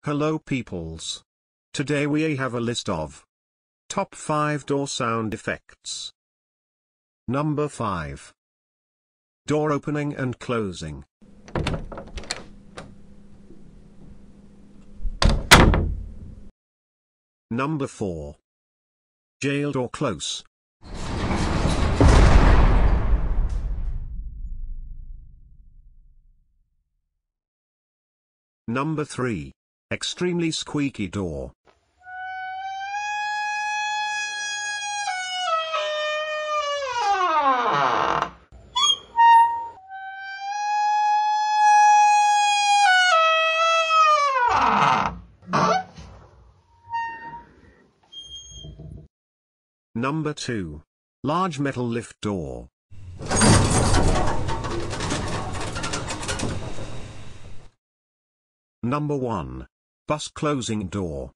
Hello peoples. Today we have a list of top 5 door sound effects. Number 5. Door opening and closing. Number 4. Jail door close. Number 3. Extremely squeaky door. Number 2. Large metal lift door. Number 1. Bus closing door.